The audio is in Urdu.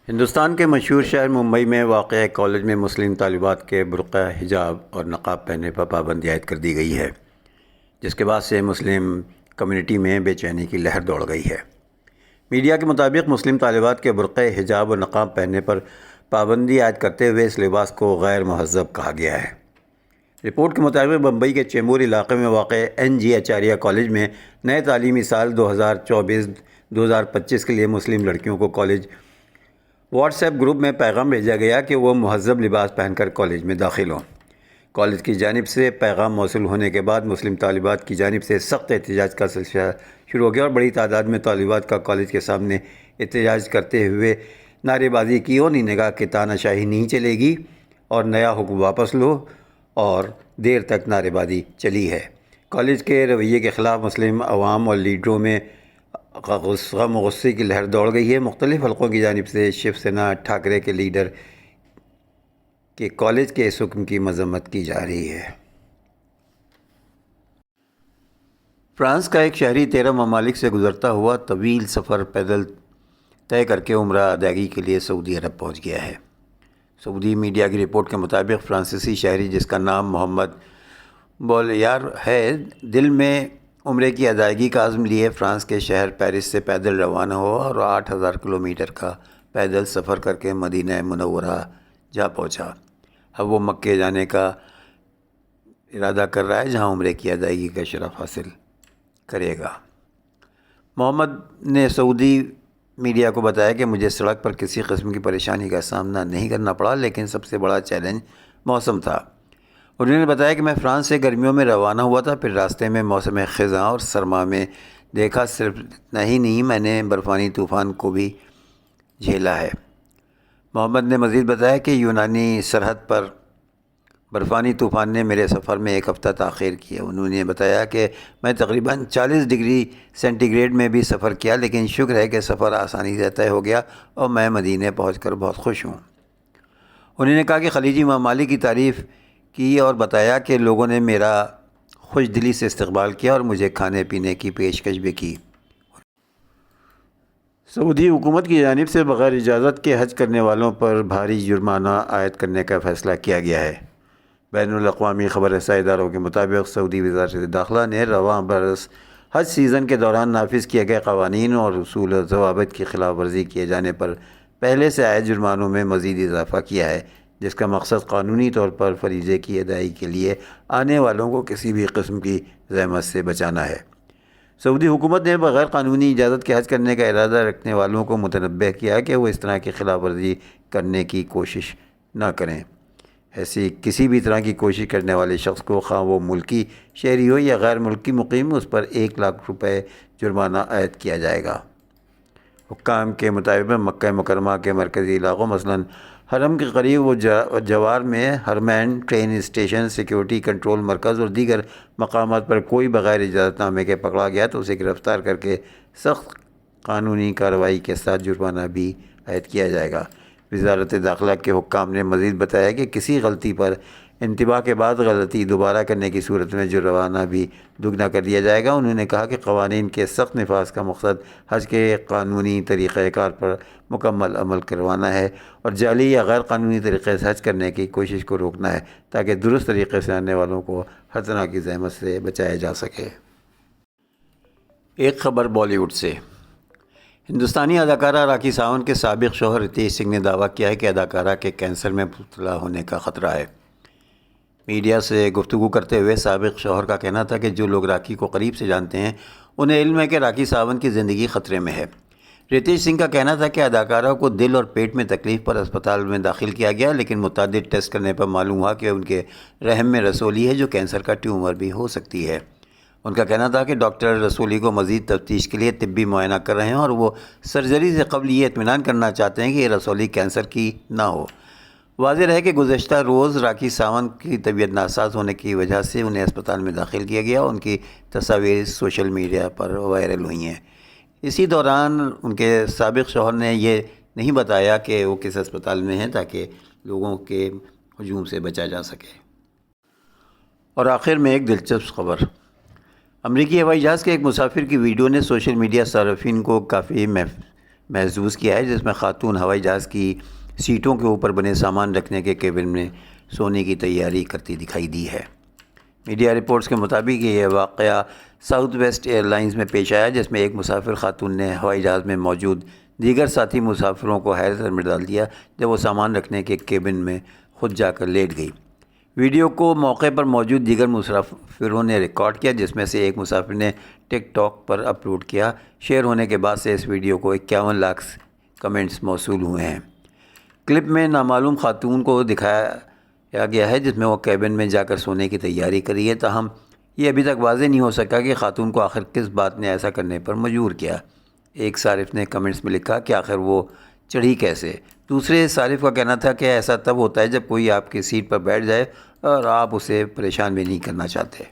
ہندوستان کے مشہور شہر ممبئی میں واقع ایک کالج میں مسلم طالبات کے برقع، حجاب اور نقاب پہننے پر پابندی عائد کر دی گئی ہے، جس کے بعد سے مسلم کمیونٹی میں بے چینی کی لہر دوڑ گئی ہے۔ میڈیا کے مطابق مسلم طالبات کے برقع، حجاب اور نقاب پہننے پر پابندی عائد کرتے ہوئے اس لباس کو غیر مہذب کہا گیا ہے۔ رپورٹ کے مطابق بمبئی کے چیمبور علاقے میں واقع این جی اچاریہ کالج میں نئے تعلیمی سال 2024-2025 کے لیے مسلم لڑکیوں کو کالج واٹس ایپ گروپ میں پیغام بھیجا گیا کہ وہ مہذب لباس پہن کر کالج میں داخل ہوں۔ کالج کی جانب سے پیغام موصول ہونے کے بعد مسلم طالبات کی جانب سے سخت احتجاج کا سلسلہ شروع ہو گیا اور بڑی تعداد میں طالبات کا کالج کے سامنے احتجاج کرتے ہوئے نعرے بازی کی اور انہیں کہا کہ تانا شاہی نہیں چلے گی اور نیا حکم واپس لو، اور دیر تک نعرے بازی چلی ہے۔ کالج کے رویے کے خلاف مسلم عوام اور لیڈروں میں غم و غصے کی لہر دوڑ گئی ہے۔ مختلف حلقوں کی جانب سے شیو سینا ٹھاکرے کے لیڈر کے کالج کے اس حکم کی مذمت کی جا رہی ہے۔ فرانس کا ایک شہری 13 ممالک سے گزرتا ہوا طویل سفر پیدل طے کر کے عمرہ ادائیگی کے لیے سعودی عرب پہنچ گیا ہے۔ سعودی میڈیا کی رپورٹ کے مطابق فرانسیسی شہری جس کا نام محمد بولیار ہے، دل میں عمرے کی ادائیگی کا عزم لیے فرانس کے شہر پیرس سے پیدل روانہ ہوا اور 8000 کلومیٹر کا پیدل سفر کر کے مدینہ منورہ جا پہنچا۔ اب وہ مکے جانے کا ارادہ کر رہا ہے، جہاں عمرے کی ادائیگی کا شرف حاصل کرے گا۔ محمد نے سعودی میڈیا کو بتایا کہ مجھے سڑک پر کسی قسم کی پریشانی کا سامنا نہیں کرنا پڑا، لیکن سب سے بڑا چیلنج موسم تھا۔ انہوں نے بتایا کہ میں فرانس سے گرمیوں میں روانہ ہوا تھا، پھر راستے میں موسم خزاں اور سرما میں دیکھا۔ صرف اتنا ہی نہیں، میں نے برفانی طوفان کو بھی جھیلا ہے۔ محمد نے مزید بتایا کہ یونانی سرحد پر برفانی طوفان نے میرے سفر میں 1 ہفتہ تاخیر کی ہے۔ انہوں نے بتایا کہ میں تقریباً 40 ڈگری سینٹی گریڈ میں بھی سفر کیا، لیکن شکر ہے کہ سفر آسانی سے طے ہو گیا اور میں مدینے پہنچ کر بہت خوش ہوں۔ انہوں نے کہا کہ خلیجی ممالک کی تعریف کی اور بتایا کہ لوگوں نے میرا خوش دلی سے استقبال کیا اور مجھے کھانے پینے کی پیشکش بھی کی۔ سعودی حکومت کی جانب سے بغیر اجازت کے حج کرنے والوں پر بھاری جرمانہ عائد کرنے کا فیصلہ کیا گیا ہے۔ بین الاقوامی خبر رساں اداروں کے مطابق سعودی وزارت داخلہ نے رواں برس حج سیزن کے دوران نافذ کیے گئے قوانین اور اصول و ضوابط کی خلاف ورزی کیے جانے پر پہلے سے عائد جرمانوں میں مزید اضافہ کیا ہے، جس کا مقصد قانونی طور پر فریضے کی ادائیگی کے لیے آنے والوں کو کسی بھی قسم کی زحمت سے بچانا ہے۔ سعودی حکومت نے بغیر قانونی اجازت کے حج کرنے کا ارادہ رکھنے والوں کو متنبہ کیا کہ وہ اس طرح کی خلاف ورزی کرنے کی کوشش نہ کریں۔ ایسی کسی بھی طرح کی کوشش کرنے والے شخص کو، خواہ وہ ملکی شہری ہو یا غیر ملکی مقیم، اس پر 1 لاکھ روپے جرمانہ عائد کیا جائے گا۔ حکام کے مطابق مکہ مکرمہ کے مرکزی علاقوں مثلاً حرم کے قریب و جوار میں حرمین ٹرین اسٹیشن، سیکیورٹی کنٹرول مرکز اور دیگر مقامات پر کوئی بغیر اجازت نامے کے پکڑا گیا تو اسے گرفتار کر کے سخت قانونی کارروائی کے ساتھ جرمانہ بھی عائد کیا جائے گا۔ وزارت داخلہ کے حکام نے مزید بتایا کہ کسی غلطی پر انتباہ کے بعد غلطی دوبارہ کرنے کی صورت میں جرمانہ بھی دگنا کر دیا جائے گا۔ انہوں نے کہا کہ قوانین کے سخت نفاذ کا مقصد حج کے قانونی طریقہ کار پر مکمل عمل کروانا ہے اور جعلی یا غیر قانونی طریقے سے حج کرنے کی کوشش کو روکنا ہے، تاکہ درست طریقے سے آنے والوں کو ہر طرح کی زحمت سے بچایا جا سکے۔ ایک خبر بالی ووڈ سے۔ ہندوستانی اداکارہ راکھی ساونت کے سابق شوہر رتیش سنگھ نے دعویٰ کیا ہے کہ اداکارہ کے کینسر میں مبتلا ہونے کا خطرہ ہے۔ میڈیا سے گفتگو کرتے ہوئے سابق شوہر کا کہنا تھا کہ جو لوگ راکھی کو قریب سے جانتے ہیں انہیں علم ہے کہ راکھی ساونت کی زندگی خطرے میں ہے۔ رتیش سنگھ کا کہنا تھا کہ اداکارہ کو دل اور پیٹ میں تکلیف پر اسپتال میں داخل کیا گیا، لیکن متعدد ٹیسٹ کرنے پر معلوم ہوا کہ ان کے رحم میں رسولی ہے، جو کینسر کا ٹیومر بھی ہو سکتی ہے۔ ان کا کہنا تھا کہ ڈاکٹر رسولی کو مزید تفتیش کے لیے طبی معائنہ کر رہے ہیں اور وہ سرجری سے قبل یہ اطمینان کرنا چاہتے ہیں کہ یہ رسولی کینسر کی نہ ہو۔ واضح رہے کہ گزشتہ روز راکھی ساونت کی طبیعت ناساز ہونے کی وجہ سے انہیں اسپتال میں داخل کیا گیا۔ ان کی تصاویر سوشل میڈیا پر وائرل ہوئی ہیں۔ اسی دوران ان کے سابق شوہر نے یہ نہیں بتایا کہ وہ کس اسپتال میں ہیں، تاکہ لوگوں کے ہجوم سے بچا جا سکے۔ اور آخر میں ایک دلچسپ خبر۔ امریکی ہوائی جہاز کے ایک مسافر کی ویڈیو نے سوشل میڈیا صارفین کو کافی محظوظ کیا ہے، جس میں خاتون ہوائی جہاز کی سیٹوں کے اوپر بنے سامان رکھنے کے کیبن میں سونے کی تیاری کرتی دکھائی دی ہے۔ میڈیا رپورٹس کے مطابق یہ واقعہ ساؤتھ ویسٹ ایئر لائنز میں پیش آیا، جس میں ایک مسافر خاتون نے ہوائی جہاز میں موجود دیگر ساتھی مسافروں کو حیرت میں ڈال دیا جب وہ سامان رکھنے کے کیبن میں خود جا کر لیٹ گئی۔ ویڈیو کو موقع پر موجود دیگر مسافروں نے ریکارڈ کیا، جس میں سے ایک مسافر نے ٹک ٹاک پر اپلوڈ کیا۔ شیئر ہونے کے بعد سے اس ویڈیو کو 51 لاکھ کمنٹس موصول ہوئے ہیں۔ کلپ میں نامعلوم خاتون کو دکھایا گیا ہے جس میں وہ کیبن میں جا کر سونے کی تیاری کر رہی ہے، تاہم یہ ابھی تک واضح نہیں ہو سکا کہ خاتون کو آخر کس بات نے ایسا کرنے پر مجبور کیا۔ ایک صارف نے کمنٹس میں لکھا کہ آخر وہ چڑھی کیسے؟ دوسرے صارف کا کہنا تھا کہ ایسا تب ہوتا ہے جب کوئی آپ کی سیٹ پر بیٹھ جائے اور آپ اسے پریشان بھی نہیں کرنا چاہتے۔